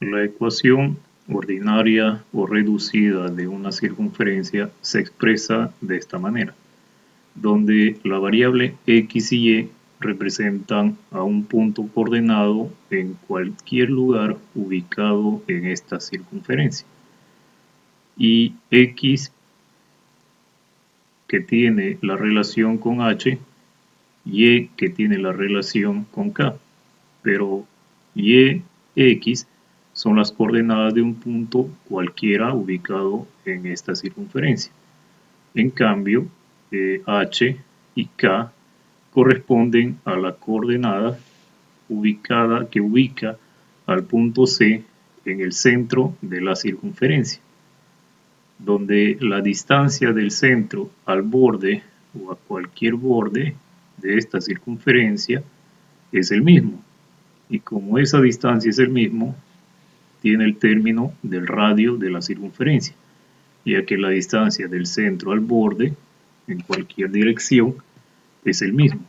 La ecuación ordinaria o reducida de una circunferencia se expresa de esta manera, donde la variable x y y representan a un punto coordenado en cualquier lugar ubicado en esta circunferencia, y x que tiene la relación con h, y que tiene la relación con k, pero y, x son las coordenadas de un punto cualquiera ubicado en esta circunferencia. En cambio, h y k corresponden a la coordenada ubicada que ubica al punto C en el centro de la circunferencia, donde la distancia del centro al borde o a cualquier borde de esta circunferencia es el mismo. Y como esa distancia es el mismo, tiene el término del radio de la circunferencia, ya que la distancia del centro al borde en cualquier dirección es el mismo.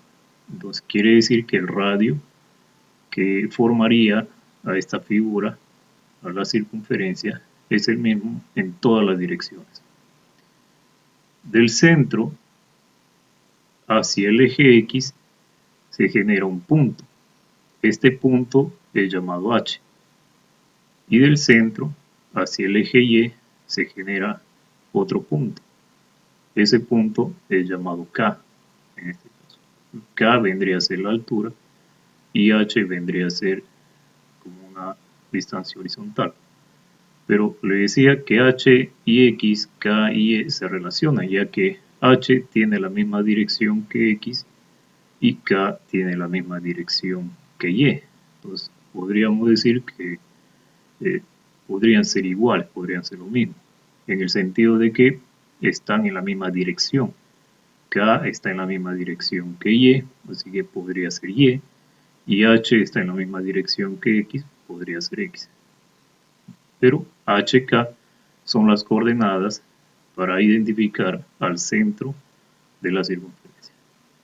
Entonces quiere decir que el radio que formaría a esta figura, a la circunferencia, es el mismo en todas las direcciones. Del centro hacia el eje X se genera un punto. Este punto es llamado H. Y del centro hacia el eje Y se genera otro punto. Ese punto es llamado K, en este caso. K vendría a ser la altura y H vendría a ser como una distancia horizontal. Pero le decía que H y X, K y Y se relacionan, ya que H tiene la misma dirección que X y K tiene la misma dirección que Y. Entonces podríamos decir que podrían ser iguales, podrían ser lo mismo, en el sentido de que están en la misma dirección. K está en la misma dirección que Y, así que podría ser Y, y H está en la misma dirección que X, podría ser X. Pero HK son las coordenadas para identificar al centro de la circunferencia.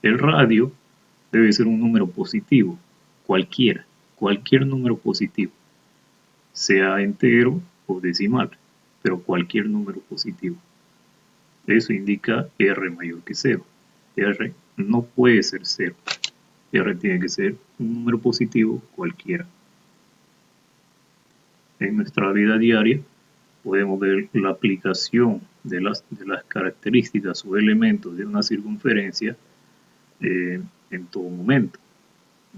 El radio debe ser un número positivo, cualquier número positivo, sea entero o decimal, pero cualquier número positivo. Eso indica R mayor que 0. R no puede ser 0. R tiene que ser un número positivo cualquiera. En nuestra vida diaria podemos ver la aplicación de las características o elementos de una circunferencia en todo momento.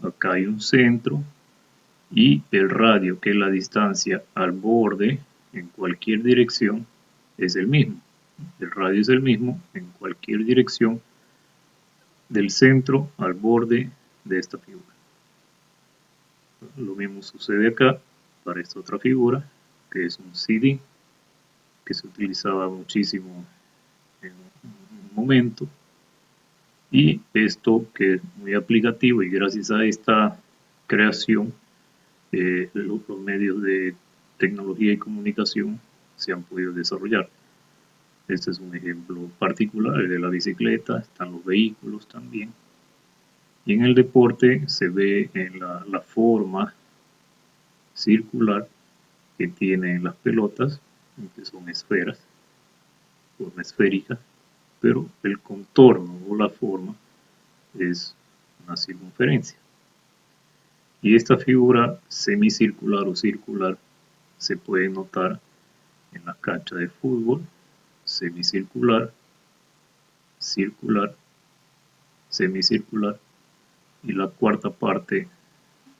Acá hay un centro y el radio, que es la distancia al borde en cualquier dirección, es el mismo. El radio es el mismo en cualquier dirección del centro al borde de esta figura. Lo mismo sucede acá para esta otra figura, que es un CD, que se utilizaba muchísimo en un momento. Y esto que es muy aplicativo, y gracias a esta creación, los medios de tecnología y comunicación se han podido desarrollar. Este es un ejemplo particular, el de la bicicleta, están los vehículos también. Y en el deporte se ve en la forma circular que tienen las pelotas, que son esferas, forma esférica, pero el contorno o la forma es una circunferencia. Y esta figura semicircular o circular se puede notar en la cancha de fútbol, semicircular, circular, semicircular y la cuarta parte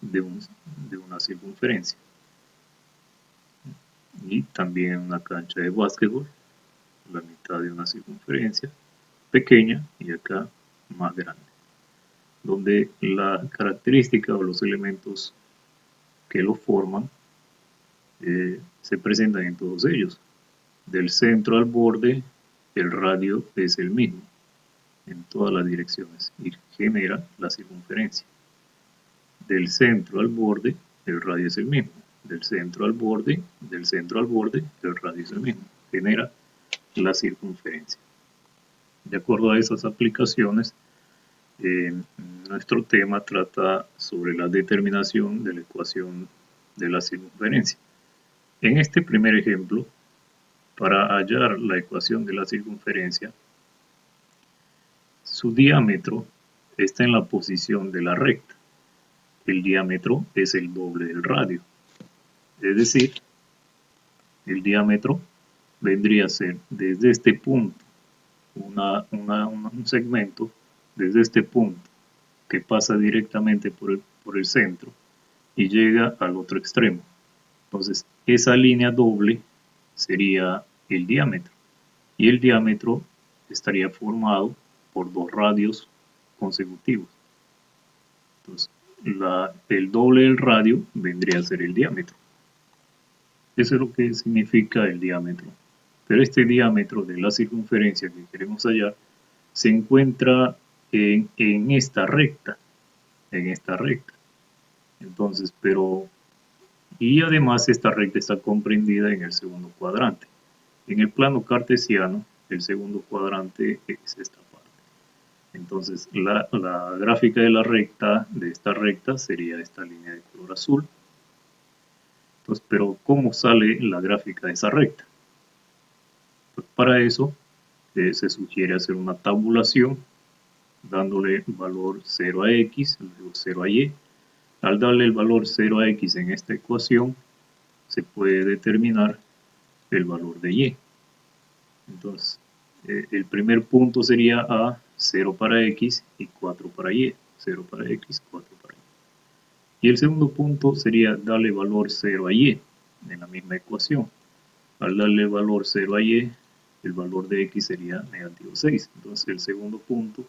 de una circunferencia. Y también en una cancha de básquetbol, la mitad de una circunferencia pequeña y acá más grande, donde la característica o los elementos que lo forman se presentan en todos ellos. Del centro al borde, el radio es el mismo en todas las direcciones y genera la circunferencia. Del centro al borde, el radio es el mismo. Del centro al borde, el radio es el mismo. Genera la circunferencia. De acuerdo a esas aplicaciones, nuestro tema trata sobre la determinación de la ecuación de la circunferencia. En este primer ejemplo, para hallar la ecuación de la circunferencia, su diámetro está en la posición de la recta. El diámetro es el doble del radio. Es decir, el diámetro vendría a ser desde este punto, un segmento, desde este punto que pasa directamente por el centro y llega al otro extremo. Entonces, esa línea doble sería el diámetro. Y el diámetro estaría formado por dos radios consecutivos. Entonces, el doble del radio vendría a ser el diámetro. Eso es lo que significa el diámetro. Pero este diámetro de la circunferencia que queremos hallar se encuentra en esta recta. Entonces, y además esta recta está comprendida en el segundo cuadrante. En el plano cartesiano, el segundo cuadrante es esta parte. Entonces, la gráfica de esta recta sería esta línea de color azul. Entonces, pero ¿cómo sale la gráfica de esa recta? Pues para eso se sugiere hacer una tabulación dándole valor 0 a x, luego 0 a y. Al darle el valor 0 a x en esta ecuación, se puede determinar el valor de y. Entonces, el primer punto sería a 0 para x y 4 para y. 0 para x, 4 para y. Y el segundo punto sería darle valor 0 a y en la misma ecuación. Al darle valor 0 a y, el valor de x sería negativo 6. Entonces, el segundo punto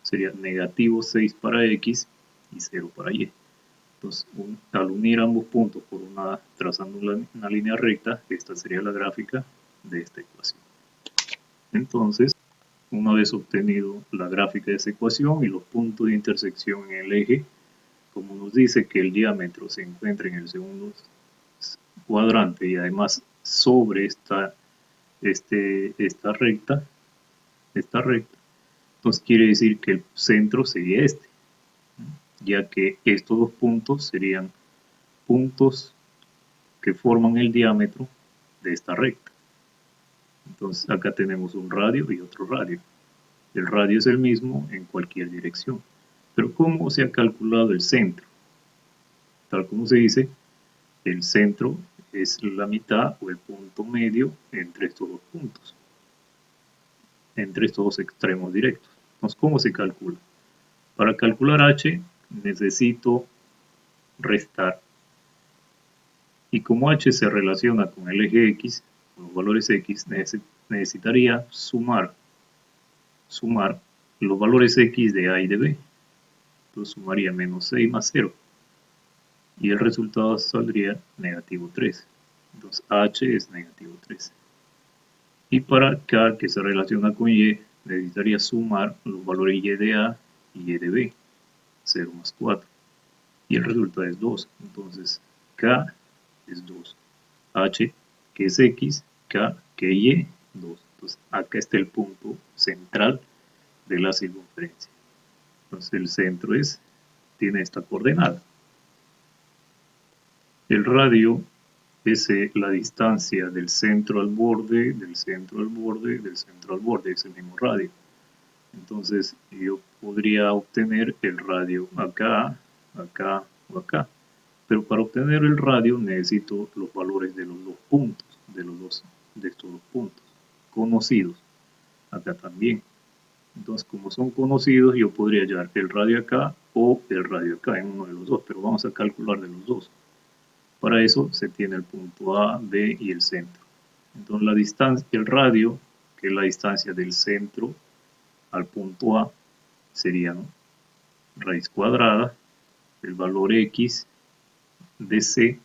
sería negativo 6 para x y 0 para y. Entonces, al unir ambos puntos trazando una línea recta, esta sería la gráfica de esta ecuación. Entonces, una vez obtenido la gráfica de esa ecuación y los puntos de intersección en el eje, como nos dice que el diámetro se encuentra en el segundo cuadrante y además sobre esta recta, entonces quiere decir que el centro sería este, ya que estos dos puntos serían puntos que forman el diámetro de esta recta. Entonces acá tenemos un radio y otro radio. El radio es el mismo en cualquier dirección. Pero ¿cómo se ha calculado el centro? Tal como se dice, el centro es la mitad o el punto medio entre estos dos puntos, entre estos dos extremos directos. Entonces, ¿cómo se calcula? Para calcular h necesito restar. Y como h se relaciona con el eje x, con los valores x, necesitaría sumar los valores x de a y de b. Entonces sumaría menos 6 más 0. Y el resultado saldría negativo 3. Entonces h es negativo 3. Y para k, que se relaciona con y, necesitaría sumar los valores y de a y y de b. 0 más 4. Y el resultado es 2. Entonces k es 2. H, que es x, k, que es y, 2. Entonces acá está el punto central de la circunferencia. Entonces el centro tiene esta coordenada. El radio es la distancia del centro al borde, del centro al borde, del centro al borde, es el mismo radio. Entonces yo podría obtener el radio acá, acá o acá. Pero para obtener el radio necesito los valores de los dos puntos, de estos dos puntos, conocidos. Acá también. Entonces, como son conocidos, yo podría hallar el radio acá o el radio acá en uno de los dos, pero vamos a calcular de los dos. Para eso se tiene el punto A, B y el centro. Entonces, la distancia, el radio, que es la distancia del centro al punto A, sería, ¿no?, raíz cuadrada del valor x de c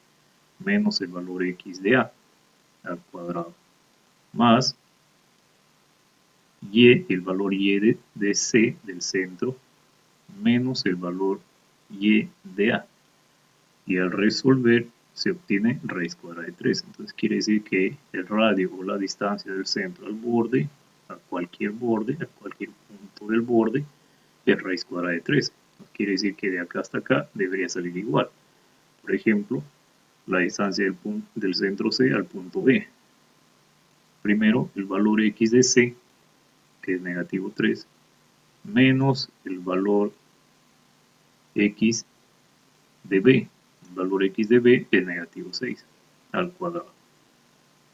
menos el valor x de a al cuadrado, más y, el valor y de c del centro, menos el valor y de a. Y al resolver se obtiene raíz cuadrada de 3. Entonces quiere decir que el radio o la distancia del centro al borde, a cualquier punto del borde, es raíz cuadrada de 3. Quiere decir que de acá hasta acá debería salir igual. Por ejemplo, la distancia del centro C al punto B. Primero, el valor x de C, que es negativo 3, menos el valor x de B. El valor x de B es negativo 6 al cuadrado.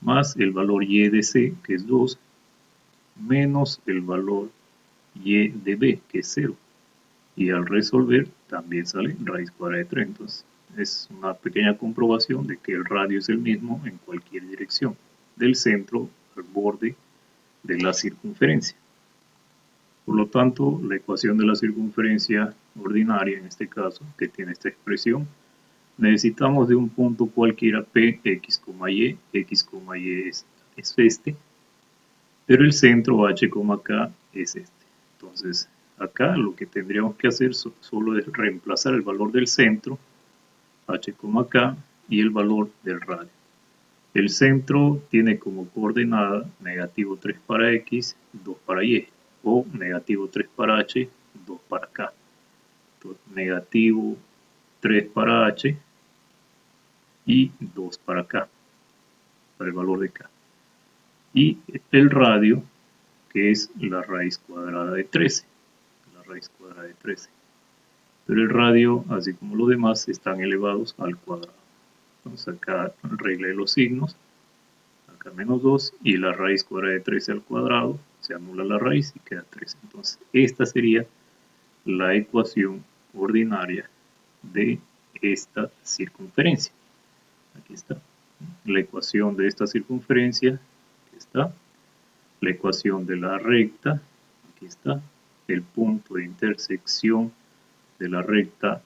Más el valor y de C, que es 2, menos el valor y de B, que es 0. Y al resolver también sale raíz cuadrada de 3. Entonces es una pequeña comprobación de que el radio es el mismo en cualquier dirección, del centro al borde de la circunferencia. Por lo tanto, la ecuación de la circunferencia ordinaria, en este caso, que tiene esta expresión, necesitamos de un punto cualquiera P, X, Y es este, pero el centro H, K es este. Entonces, acá lo que tendríamos que hacer solo es reemplazar el valor del centro, H, K, y el valor del radio. El centro tiene como coordenada negativo 3 para X, 2 para Y, o negativo 3 para H, 2 para K. Entonces, negativo 3 para H y 2 para K, para el valor de K. Y el radio, que es la raíz cuadrada de 13. La raíz cuadrada de 13. Pero el radio, así como los demás, están elevados al cuadrado. Entonces acá arreglé los signos. Acá menos 2 y la raíz cuadrada de 13 al cuadrado. Se anula la raíz y queda 13. Entonces esta sería la ecuación ordinaria de esta circunferencia. Aquí está. La ecuación de esta circunferencia. Aquí está. La ecuación de la recta. Aquí está. El punto de intersección de la recta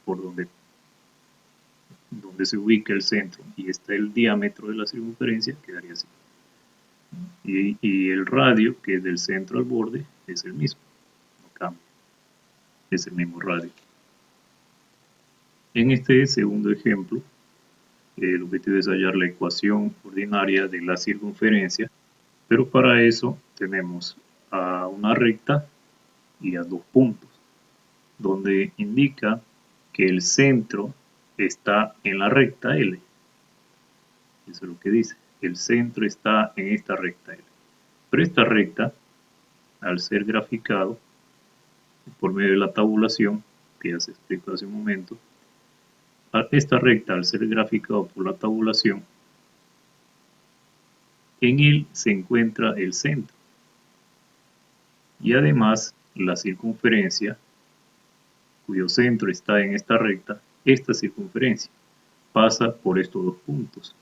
por donde se ubica el centro y está el diámetro de la circunferencia, quedaría así. Y el radio, que es del centro al borde, es el mismo, no cambia, es el mismo radio. En este segundo ejemplo, el objetivo es hallar la ecuación ordinaria de la circunferencia, pero para eso tenemos a una recta y a dos puntos, donde indica que el centro está en la recta L. Eso es lo que dice. El centro está en esta recta L. Pero esta recta, al ser graficado por medio de la tabulación, que ya se explicó hace un momento, esta recta, al ser graficado por la tabulación, en él se encuentra el centro. Y además, la circunferencia, cuyo centro está en esta recta, esta circunferencia pasa por estos dos puntos.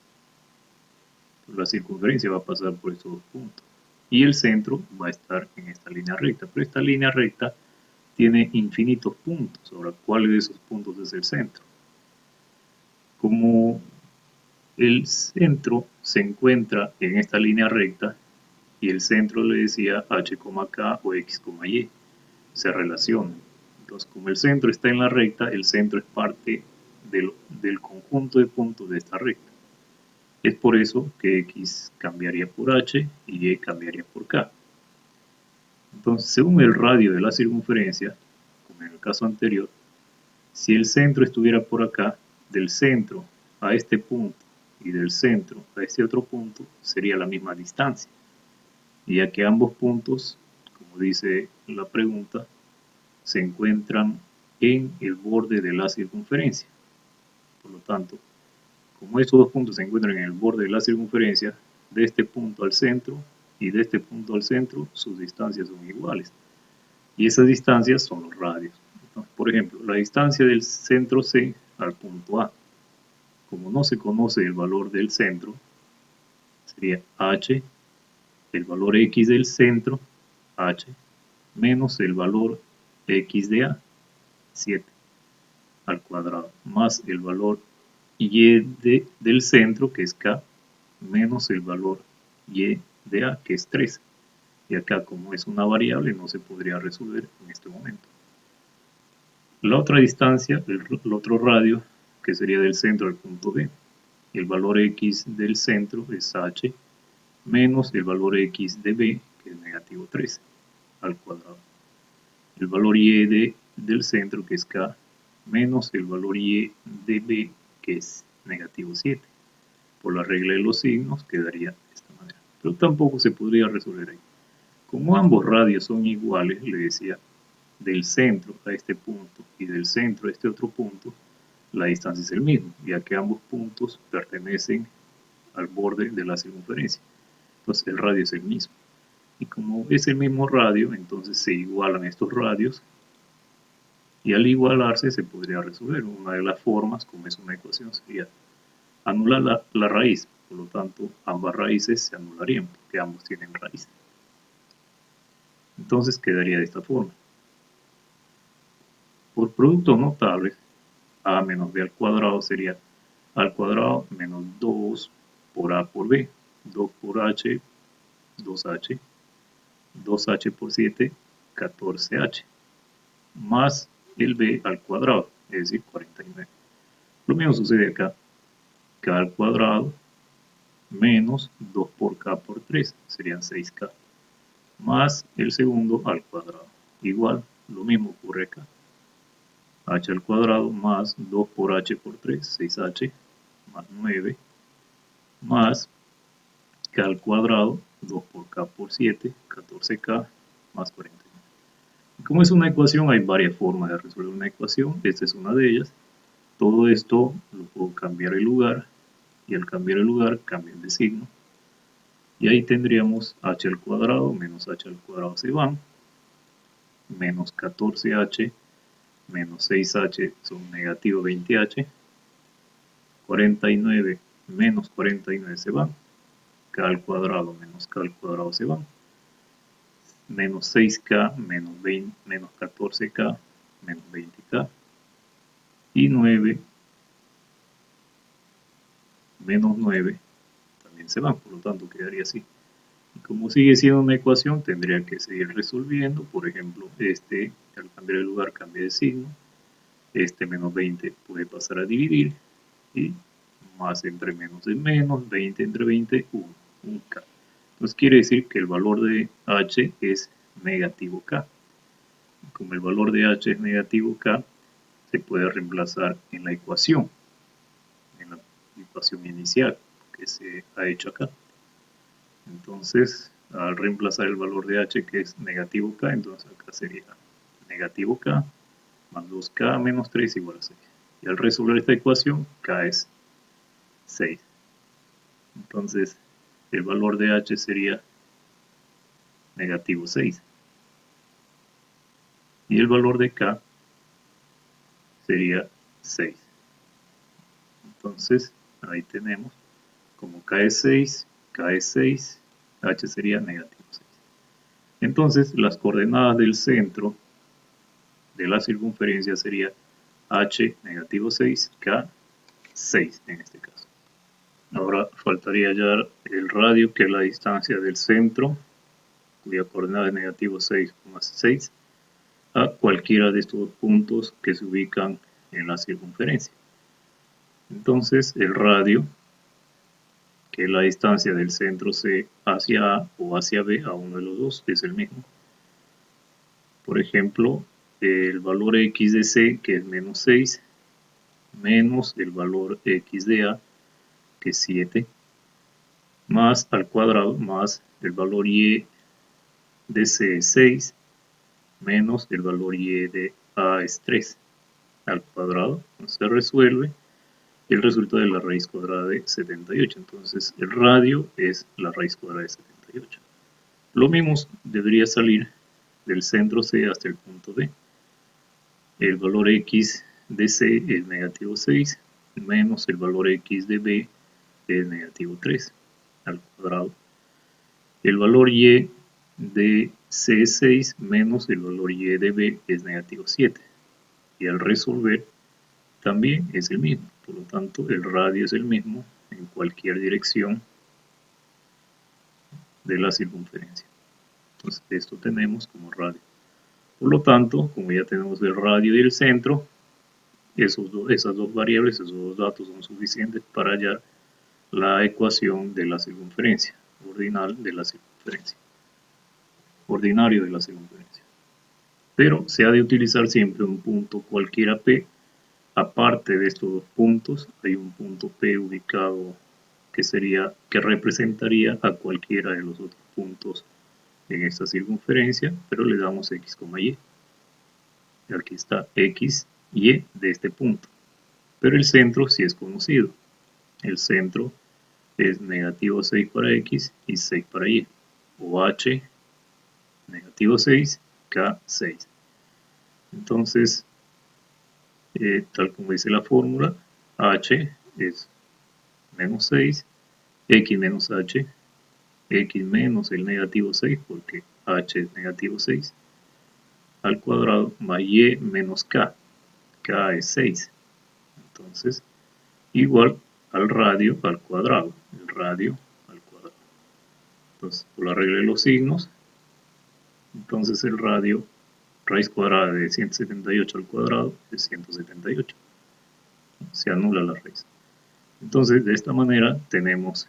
La circunferencia va a pasar por estos dos puntos. Y el centro va a estar en esta línea recta. Pero esta línea recta tiene infinitos puntos. Ahora, ¿cuál de esos puntos es el centro? Como el centro se encuentra en esta línea recta y el centro le decía H, K o X, Y, se relacionan. Entonces, como el centro está en la recta, el centro es parte del conjunto de puntos de esta recta. Es por eso que X cambiaría por H y Y cambiaría por K. Entonces, según el radio de la circunferencia, como en el caso anterior, si el centro estuviera por acá, del centro a este punto y del centro a este otro punto, sería la misma distancia. Y ya que ambos puntos, como dice la pregunta, se encuentran en el borde de la circunferencia. Por lo tanto, como estos dos puntos se encuentran en el borde de la circunferencia, de este punto al centro y de este punto al centro, sus distancias son iguales. Y esas distancias son los radios. Entonces, por ejemplo, la distancia del centro C al punto A. Como no se conoce el valor del centro, sería H, el valor X del centro, H, menos el valor X de A, 7, al cuadrado, más el valor Y del centro, que es K, menos el valor Y de A, que es 13. Y acá, como es una variable, no se podría resolver en este momento. La otra distancia, el otro radio, que sería del centro al punto B. El valor X del centro es H, menos el valor X de B, que es negativo 13, al cuadrado. El valor Y del centro, que es K, menos el valor Y de B, que es negativo 7. Por la regla de los signos quedaría de esta manera. Pero tampoco se podría resolver ahí. Como ambos radios son iguales, le decía, del centro a este punto y del centro a este otro punto, la distancia es el mismo, ya que ambos puntos pertenecen al borde de la circunferencia. Entonces el radio es el mismo. Y como es el mismo radio, entonces se igualan estos radios. Y al igualarse se podría resolver. Una de las formas, como es una ecuación, sería anular la raíz. Por lo tanto, ambas raíces se anularían porque ambos tienen raíz. Entonces quedaría de esta forma. Por productos notables, a menos b al cuadrado sería a al cuadrado menos 2 por a por b. 2 por h, 2h. 2h por 7, 14h. Más el b al cuadrado, es decir, 49. Lo mismo sucede acá. K al cuadrado menos 2 por k por 3, serían 6k. Más el segundo al cuadrado. Igual, lo mismo ocurre acá. H al cuadrado más 2 por h por 3, 6h, más 9, más k al cuadrado, 2 por k por 7, 14k, más 49. Como es una ecuación, hay varias formas de resolver una ecuación. Esta es una de ellas. Todo esto lo puedo cambiar el lugar, y al cambiar el lugar, cambian de signo. Y ahí tendríamos h al cuadrado menos h al cuadrado se van, menos 14h menos 6h son negativo 20h, 49 menos 49 se van, k al cuadrado menos k al cuadrado se van, menos 6k menos 14k menos 20k, y 9 menos 9 también se van, por lo tanto quedaría así. Y como sigue siendo una ecuación, tendría que seguir resolviendo. Por ejemplo, este al cambiar el lugar cambia de signo, este menos 20 puede pasar a dividir, y más entre menos es menos, 20 entre 20, 1, 1k. Entonces quiere decir que el valor de h es negativo k. Como el valor de h es negativo k, se puede reemplazar en la ecuación inicial que se ha hecho acá. Entonces, al reemplazar el valor de h, que es negativo k, entonces acá sería negativo k más 2k menos 3 igual a 6. Y al resolver esta ecuación, k es 6. Entonces, el valor de h sería negativo 6. Y el valor de k sería 6. Entonces, ahí tenemos, como k es 6, k es 6, h sería negativo 6. Entonces, las coordenadas del centro de la circunferencia sería h negativo 6, k 6 en este caso. Ahora faltaría hallar el radio, que es la distancia del centro, cuya coordenada es negativo 6, 6, a cualquiera de estos puntos que se ubican en la circunferencia. Entonces el radio, que es la distancia del centro C hacia A o hacia B, a uno de los dos, es el mismo. Por ejemplo, el valor x de C, que es menos 6, menos el valor x de A, que es 7, más al cuadrado, más el valor y de C es 6, menos el valor y de A es 3, al cuadrado. Entonces se resuelve el resultado de la raíz cuadrada de 78. Entonces el radio es la raíz cuadrada de 78. Lo mismo debería salir del centro C hasta el punto D. El valor x de C es negativo 6, menos el valor x de B es negativo 3, al cuadrado. El valor y de C es 6, menos el valor y de B es negativo 7. Y al resolver, también es el mismo. Por lo tanto, el radio es el mismo en cualquier dirección de la circunferencia. Entonces, esto tenemos como radio. Por lo tanto, como ya tenemos el radio y el centro, esas dos variables, esos dos datos son suficientes para hallar la ecuación de la circunferencia, ordinario de la circunferencia. Pero se ha de utilizar siempre un punto cualquiera P aparte de estos dos puntos, hay un punto P ubicado que representaría a cualquiera de los otros puntos en esta circunferencia, pero le damos X, Y. Y aquí está X, Y de este punto. Pero el centro sí es conocido. El centro es negativo 6 para X y 6 para Y. O H, negativo 6, K, 6. Entonces, tal como dice la fórmula, H es menos 6, X menos H, X menos el negativo 6, porque H es negativo 6, al cuadrado, más Y menos K, K es 6. Entonces, igual al radio al cuadrado, el radio al cuadrado. Entonces, por la regla de los signos, entonces el radio, raíz cuadrada de 178 al cuadrado es 178. Se anula la raíz. Entonces, de esta manera tenemos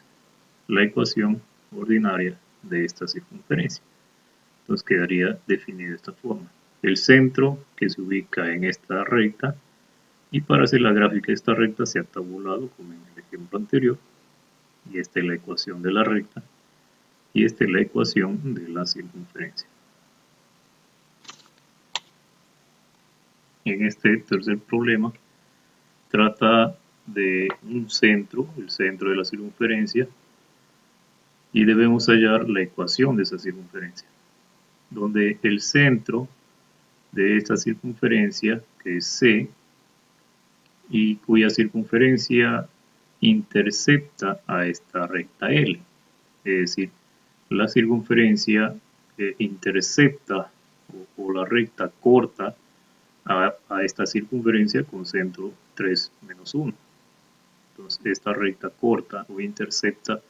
la ecuación ordinaria de esta circunferencia. Entonces quedaría definida de esta forma. El centro que se ubica en esta recta, y para hacer la gráfica de esta recta se ha tabulado como en el ejemplo anterior, y esta es la ecuación de la recta, y esta es la ecuación de la circunferencia. En este tercer problema trata de un centro, el centro de la circunferencia, y debemos hallar la ecuación de esa circunferencia, donde el centro de esta circunferencia, que es C, y cuya circunferencia intercepta a esta recta L, es decir, la circunferencia intercepta o la recta corta a esta circunferencia con centro 3 menos 1. Entonces esta recta corta o intercepta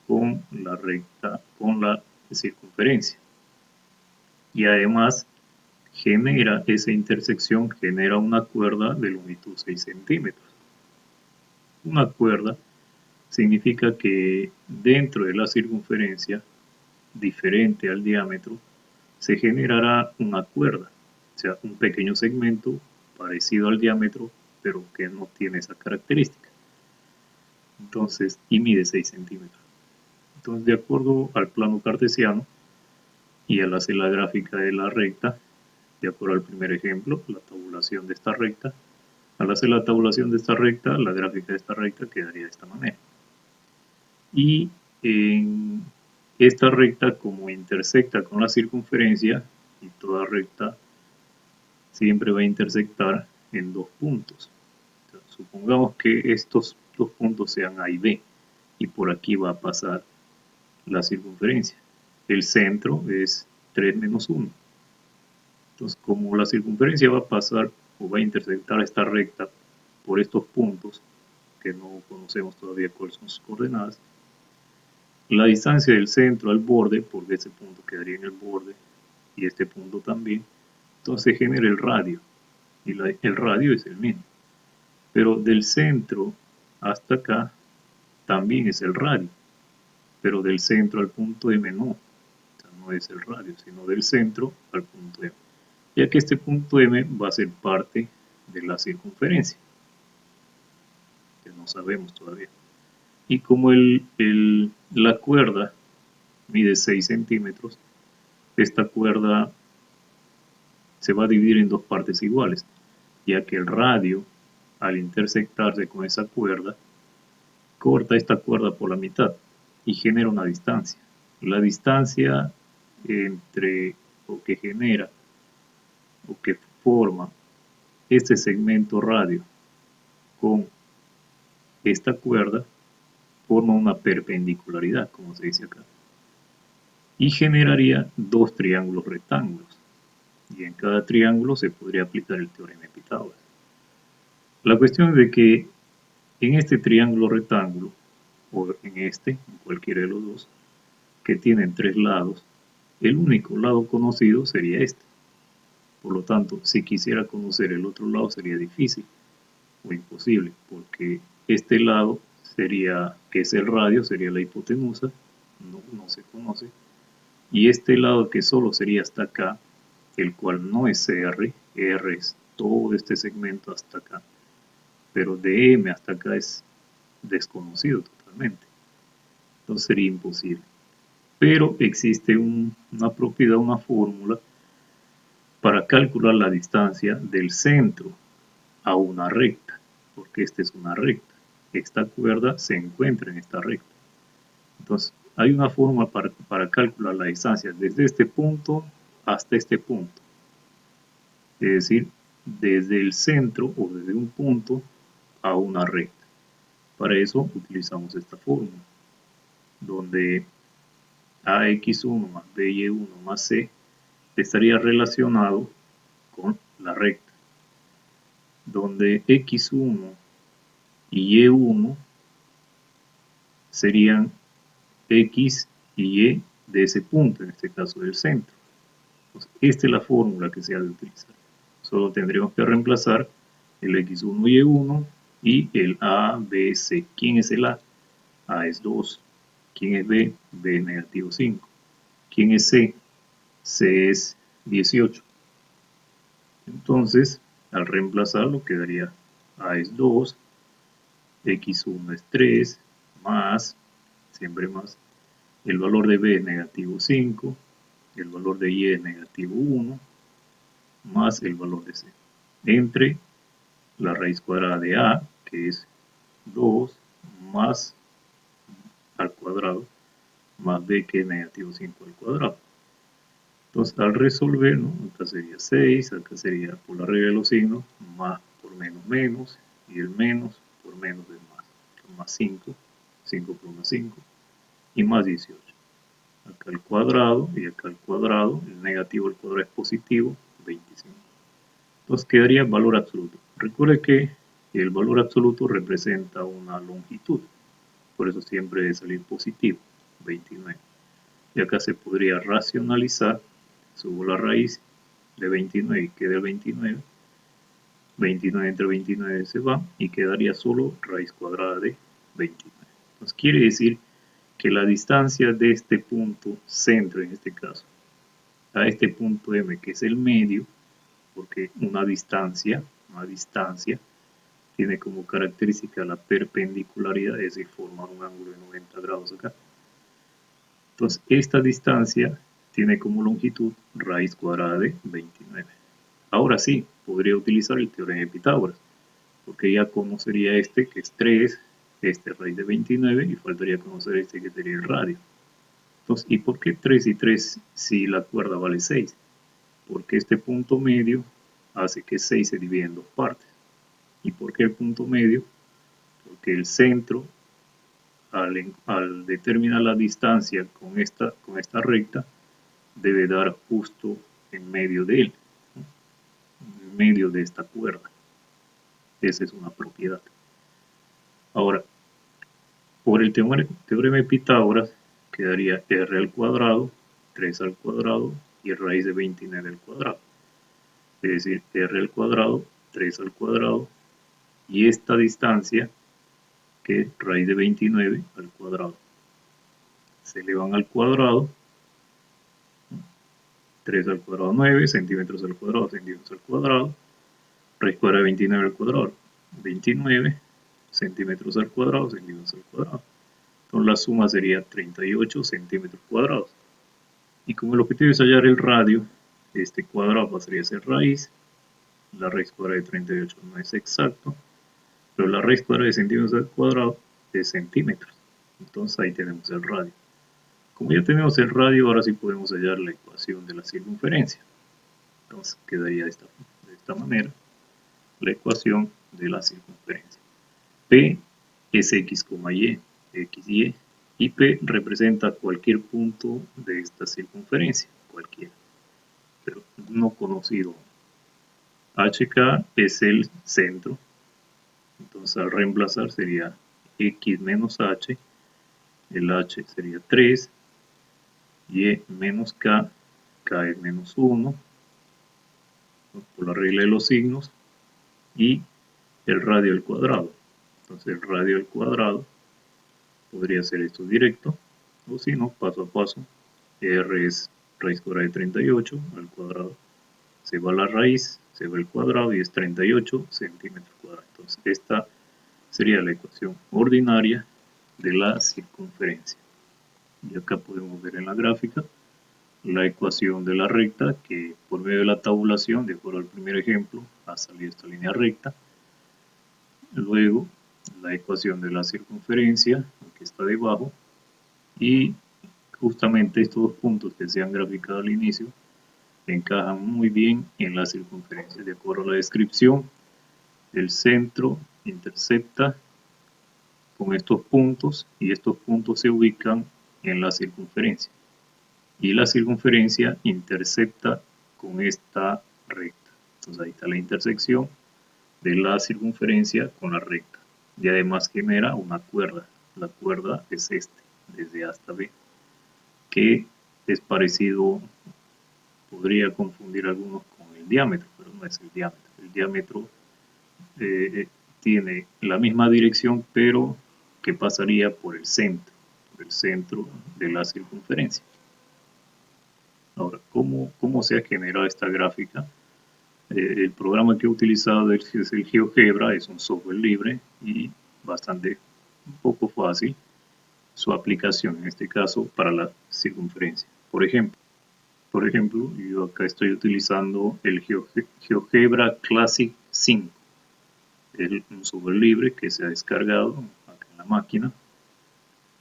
con la recta, con la circunferencia. Y además genera esa intersección, genera una cuerda de longitud 6 centímetros. Una cuerda significa que dentro de la circunferencia, diferente al diámetro, se generará una cuerda, o sea, un pequeño segmento parecido al diámetro, pero que no tiene esa característica. Entonces, y mide 6 centímetros. Entonces, de acuerdo al plano cartesiano y al hacer la gráfica de la recta, de acuerdo al primer ejemplo, la tabulación de esta recta, al hacer la tabulación de esta recta, la gráfica de esta recta quedaría de esta manera. Y en esta recta, como intersecta con la circunferencia, y toda recta siempre va a intersectar en dos puntos. Entonces, supongamos que estos dos puntos sean A y B, y por aquí va a pasar la circunferencia. El centro es 3 menos 1. Entonces, como la circunferencia va a pasar o va a intersectar esta recta por estos puntos, que no conocemos todavía cuáles son sus coordenadas, la distancia del centro al borde, porque ese punto quedaría en el borde, y este punto también, entonces genera el radio, y el radio es el mismo. Pero del centro hasta acá también es el radio, pero del centro al punto M no, o sea, no es el radio, sino del centro al punto M, ya que este punto M va a ser parte de la circunferencia, que no sabemos todavía. Y como la cuerda mide 6 centímetros, esta cuerda se va a dividir en dos partes iguales, ya que el radio, al intersectarse con esa cuerda, corta esta cuerda por la mitad y genera una distancia. La distancia entre o que genera o que forma este segmento radio con esta cuerda forma una perpendicularidad, como se dice acá, y generaría dos triángulos rectángulos, y en cada triángulo se podría aplicar el teorema de Pitágoras. La cuestión es de que en este triángulo rectángulo, o en cualquiera de los dos, que tienen tres lados, el único lado conocido sería este. Por lo tanto, si quisiera conocer el otro lado sería difícil o imposible, porque este lado sería, que es el radio, sería la hipotenusa, no se conoce, y este lado que solo sería hasta acá, el cual no es R, R es todo este segmento hasta acá, pero de m hasta acá es desconocido totalmente. Entonces sería imposible. Pero existe una propiedad, una fórmula para calcular la distancia del centro a una recta, porque esta es una recta. Esta cuerda se encuentra en esta recta. Entonces, hay una fórmula para calcular la distancia desde este punto hasta este punto. Es decir, desde el centro o desde un punto a una recta. Para eso utilizamos esta fórmula, donde ax1 más by1 más c estaría relacionado con la recta, donde x1 y y1 serían x y y de ese punto, en este caso del centro. Entonces, esta es la fórmula que se ha de utilizar. Solo tendríamos que reemplazar el x1 y y1 y el a, b, c. ¿Quién es el a? A es 2. ¿Quién es b? B es negativo 5. ¿Quién es c? C es 18. Entonces, al reemplazarlo quedaría a es 2, x1 es 3, más, siempre más, el valor de b es negativo 5, el valor de y es negativo 1, más el valor de c, entre la raíz cuadrada de a, que es 2, más al cuadrado, más b, que es negativo 5 al cuadrado. Entonces, al resolver, ¿no? Acá sería 6, acá sería por la regla de los signos, más por menos menos, y el menos por menos es más. Más 5, 5 por 1 5, y más 18. Acá al cuadrado y acá al cuadrado, el negativo al cuadrado es positivo, 25. Entonces quedaría valor absoluto. Recuerde que el valor absoluto representa una longitud, por eso siempre debe salir positivo, 29. Y acá se podría racionalizar, subo la raíz de 29 y queda el 29. 29 entre 29 se va y quedaría solo raíz cuadrada de 29. Entonces quiere decir que la distancia de este punto centro, en este caso, a este punto M, que es el medio, porque una distancia tiene como característica la perpendicularidad, es decir, formar un ángulo de 90 grados acá. Entonces, esta distancia tiene como longitud raíz cuadrada de 29. Ahora sí, podría utilizar el teorema de Pitágoras, porque ya conocería este, que es 3, este raíz de 29, y faltaría conocer este, que sería el radio. Entonces, ¿y por qué 3 y 3 si la cuerda vale 6? Porque este punto medio hace que 6 se divida en dos partes. ¿Y por qué el punto medio? Porque el centro, al determinar la distancia con esta recta, debe dar justo en medio de él, ¿no? En medio de esta cuerda. Esa es una propiedad. Ahora, por el teorema de Pitágoras, quedaría r al cuadrado, 3 al cuadrado y raíz de 29 al cuadrado. Es decir, r al cuadrado, 3 al cuadrado, y esta distancia, que es raíz de 29 al cuadrado. Se elevan al cuadrado, 3 al cuadrado 9, centímetros al cuadrado, raíz cuadrada de 29 al cuadrado, 29, centímetros al cuadrado, centímetros al cuadrado. Entonces la suma sería 38 centímetros cuadrados. Y como el objetivo es hallar el radio, este cuadrado pasaría a ser raíz. La raíz cuadrada de 38 no es exacto, pero la raíz cuadrada de centímetros al cuadrado es centímetros. Entonces ahí tenemos el radio. Como ya tenemos el radio, ahora sí podemos hallar la ecuación de la circunferencia. Entonces quedaría de esta manera la ecuación de la circunferencia. P es x, y, x, y P representa cualquier punto de esta circunferencia, cualquiera, pero no conocido. HK es el centro, entonces al reemplazar sería x menos h, el h sería 3, y menos k, k es menos 1, por la regla de los signos, y el radio al cuadrado. Entonces el radio al cuadrado podría ser esto directo, o si no, paso a paso. R es raíz cuadrada de 38 al cuadrado. Se va la raíz, se ve el cuadrado y es 38 centímetros cuadrados. Entonces esta sería la ecuación ordinaria de la circunferencia. Y acá podemos ver en la gráfica la ecuación de la recta, que por medio de la tabulación, de acuerdo al primer ejemplo, ha salido esta línea recta. Luego la ecuación de la circunferencia, que está debajo, y justamente estos dos puntos que se han graficado al inicio encajan muy bien en la circunferencia. De acuerdo a la descripción, el centro intercepta con estos puntos y estos puntos se ubican en la circunferencia. Y la circunferencia intercepta con esta recta. Entonces ahí está la intersección de la circunferencia con la recta. Y además genera una cuerda. La cuerda es desde A hasta B, que es parecido, podría confundir a algunos con el diámetro, pero no es el diámetro. El diámetro tiene la misma dirección, pero que pasaría por el centro de la circunferencia. Ahora, ¿cómo se ha generado esta gráfica? El programa que he utilizado es el GeoGebra, es un software libre y un poco fácil su aplicación, en este caso para la circunferencia. Por ejemplo, yo acá estoy utilizando el GeoGebra Classic 5. Es un software libre que se ha descargado acá en la máquina.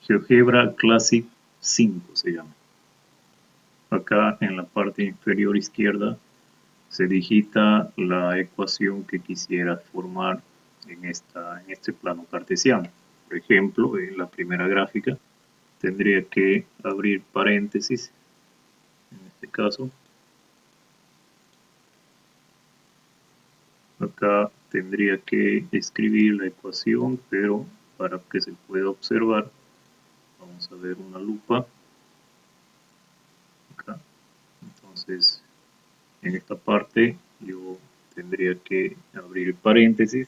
GeoGebra Classic 5 se llama. Acá en la parte inferior izquierda se digita la ecuación que quisiera formar en este plano cartesiano. Por ejemplo, en la primera gráfica tendría que abrir paréntesis, en este caso. Acá tendría que escribir la ecuación, pero para que se pueda observar, vamos a ver una lupa. Acá. Entonces, en esta parte yo tendría que abrir paréntesis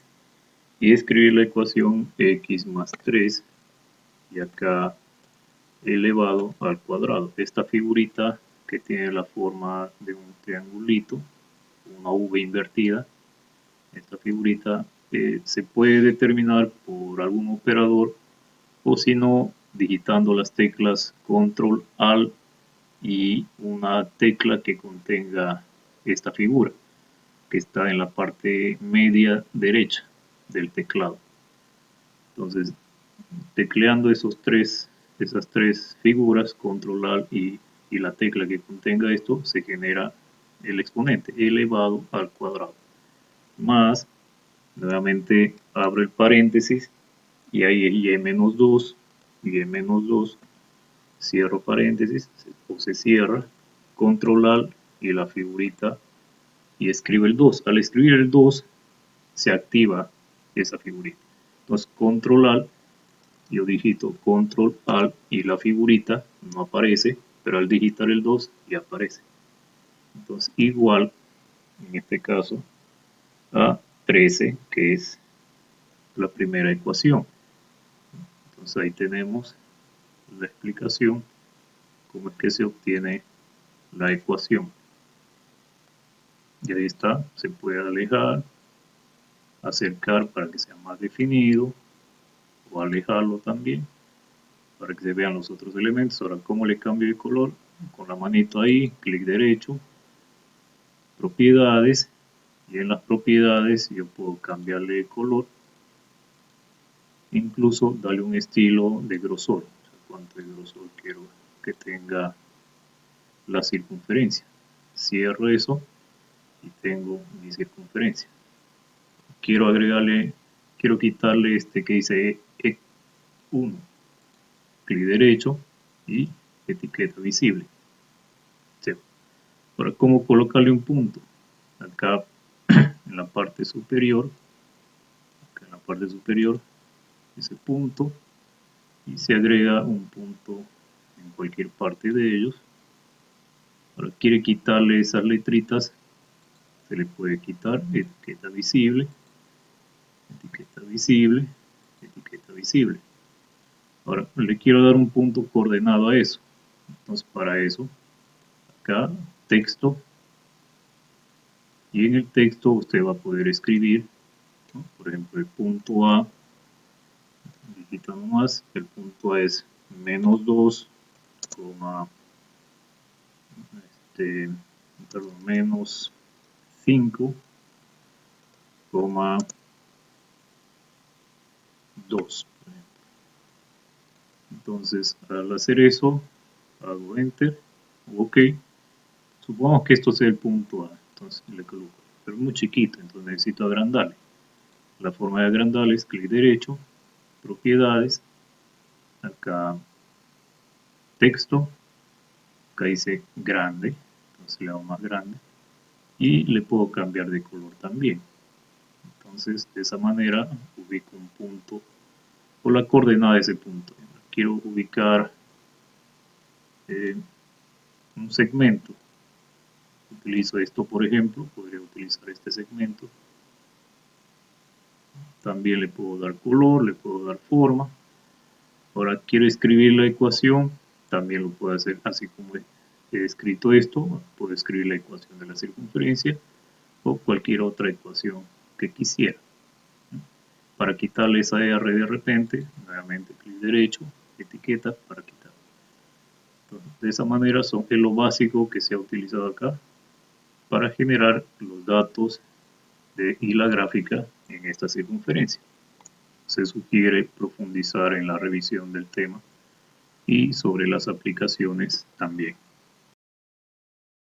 y escribir la ecuación x más 3 y acá elevado al cuadrado. Esta figurita que tiene la forma de un triangulito, una V invertida, esta figurita se puede determinar por algún operador o si no digitando las teclas control alt y una tecla que contenga esta figura que está en la parte media derecha del teclado. Entonces, tecleando esas tres figuras, control alt y la tecla que contenga esto, se genera el exponente elevado al cuadrado. Más, nuevamente abro el paréntesis y ahí el y-2, y-2, cierro paréntesis o se cierra, control alt y la figurita y escribo el 2. Al escribir el 2 se activa esa figurita. Entonces control alt, yo digito control alt y la figurita no aparece, pero al digitar el 2 ya aparece. Entonces igual, en este caso, a 13, que es la primera ecuación. Entonces ahí tenemos la explicación, cómo es que se obtiene la ecuación. Y ahí está, se puede alejar, acercar para que sea más definido, o alejarlo también, para que se vean los otros elementos. Ahora, ¿cómo le cambio de color? Con la manito ahí, clic derecho, propiedades, y en las propiedades yo puedo cambiarle de color, incluso darle un estilo de grosor, o sea, cuánto de grosor quiero que tenga la circunferencia. Cierro eso y tengo mi circunferencia. Quiero quitarle este que dice E1, clic derecho y etiqueta visible. Ahora, ¿cómo colocarle un punto? Acá en la parte superior, ese punto, y se agrega un punto en cualquier parte de ellos. Ahora quiere quitarle esas letritas, se le puede quitar, etiqueta visible, etiqueta visible, etiqueta visible. Ahora le quiero dar un punto coordenado a eso. Entonces para eso, acá texto, Y en el texto usted va a poder escribir, ¿no? Por ejemplo, el punto A, digitando más, el punto A es -2, menos 5, 2. Entonces, al hacer eso, hago Enter, OK. Supongamos que esto sea el punto A, entonces le coloco, pero es muy chiquito, entonces necesito agrandarle. La forma de agrandarle es clic derecho, propiedades, acá texto, acá dice grande, entonces le hago más grande, y le puedo cambiar de color también. Entonces, de esa manera ubico un punto o la coordenada de ese punto. Quiero ubicar un segmento. Utilizo esto, por ejemplo, podría utilizar este segmento. También le puedo dar color, le puedo dar forma. Ahora quiero escribir la ecuación, también lo puedo hacer así como he escrito esto. Puedo escribir la ecuación de la circunferencia o cualquier otra ecuación que quisiera. Para quitarle esa R de repente, nuevamente clic derecho, etiqueta para quitar. Entonces, de esa manera es lo básico que se ha utilizado acá para generar los datos y la gráfica en esta circunferencia. Se sugiere profundizar en la revisión del tema y sobre las aplicaciones también.